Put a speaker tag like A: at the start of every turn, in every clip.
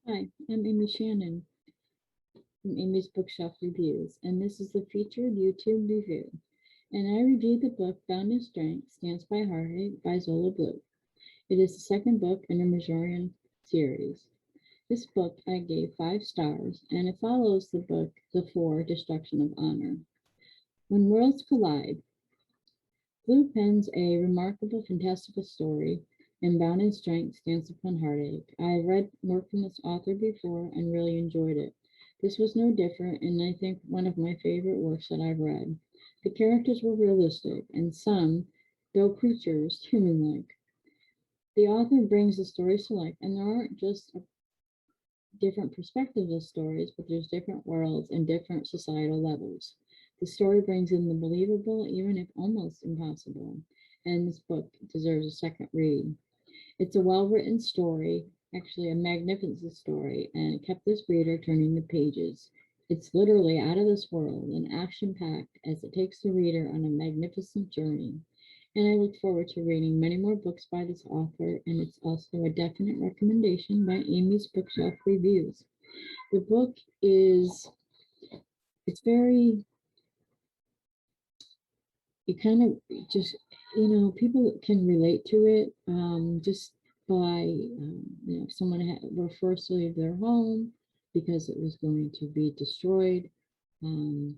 A: Hi, I'm Amy Shannon from Amy's Bookshelf Reviews, and this is the featured YouTube review. And I reviewed the book Bound in Strength, Stands by Heartache by Zola Blue. It is the second book in the Majorian series. This book I gave 5 stars, and it follows the book The Four, Destruction of Honor. When Worlds Collide, Blue pens a remarkable, fantastical story, and Bound in Strength Stands Upon Heartache. I have read work from this author before and really enjoyed it. This was no different, and I think one of my favorite works that I've read. The characters were realistic, and some, though creatures, human-like. The author brings the stories to life, and there aren't just different perspectives of stories, but there's different worlds and different societal levels. The story brings in the believable, even if almost impossible, and this book deserves a second read. It's a well-written story, actually a magnificent story, and it kept this reader turning the pages. It's literally out of this world and action-packed as it takes the reader on a magnificent journey. And I look forward to reading many more books by this author, and it's also a definite recommendation by Amy's Bookshelf Reviews. The book is, it's very, you kind of just, people can relate to it just by, if someone were forced to leave their home because it was going to be destroyed. Um,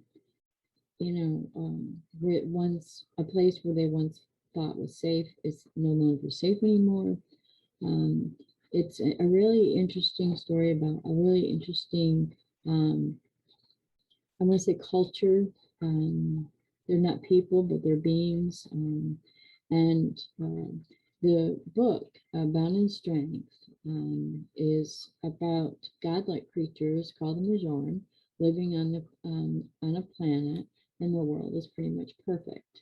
A: where once a place where they once thought was safe is no longer safe anymore. Um, it's a really interesting story about a really interesting, I want to say culture. They're not people, but they're beings. And the book, Bound in Strength, is about godlike creatures called the Majoran living on a planet, and the world is pretty much perfect.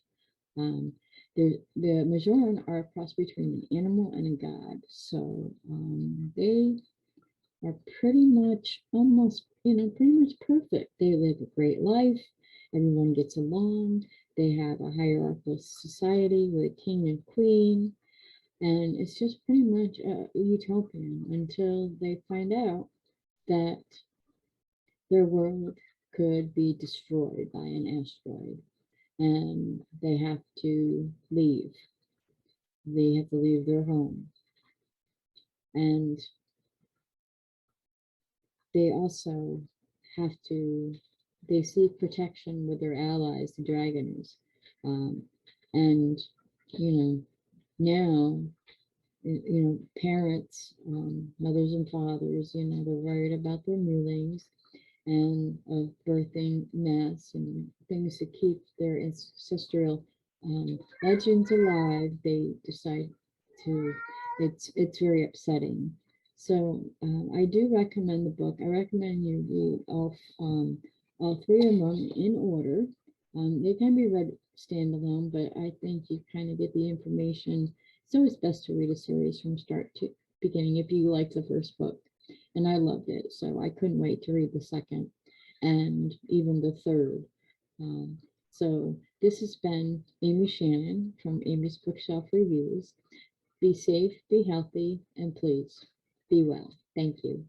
A: Um, the Majoran are a cross between an animal and a god, so they are pretty much almost, pretty much perfect. They live a great life. Everyone gets along. They have a hierarchical society with a king and queen. And it's just pretty much a utopian until they find out that their world could be destroyed by an asteroid and they have to leave. They have to leave their home. And they also have to, they seek protection with their allies, the Dragoners. Um, and, you know, now, parents, mothers and fathers, they're worried about their newlings and of birthing nests and things to keep their ancestral legends alive. They decide to, it's very upsetting. So I do recommend the book. I recommend you read all 3 of them in order. They can be read standalone, but I think you kind of get the information. It's always best to read a series from start to beginning if you like the first book. And I loved it, so I couldn't wait to read the second and even the third. So this has been Amy Shannon from Amy's Bookshelf Reviews. Be safe, be healthy, and please be well. Thank you.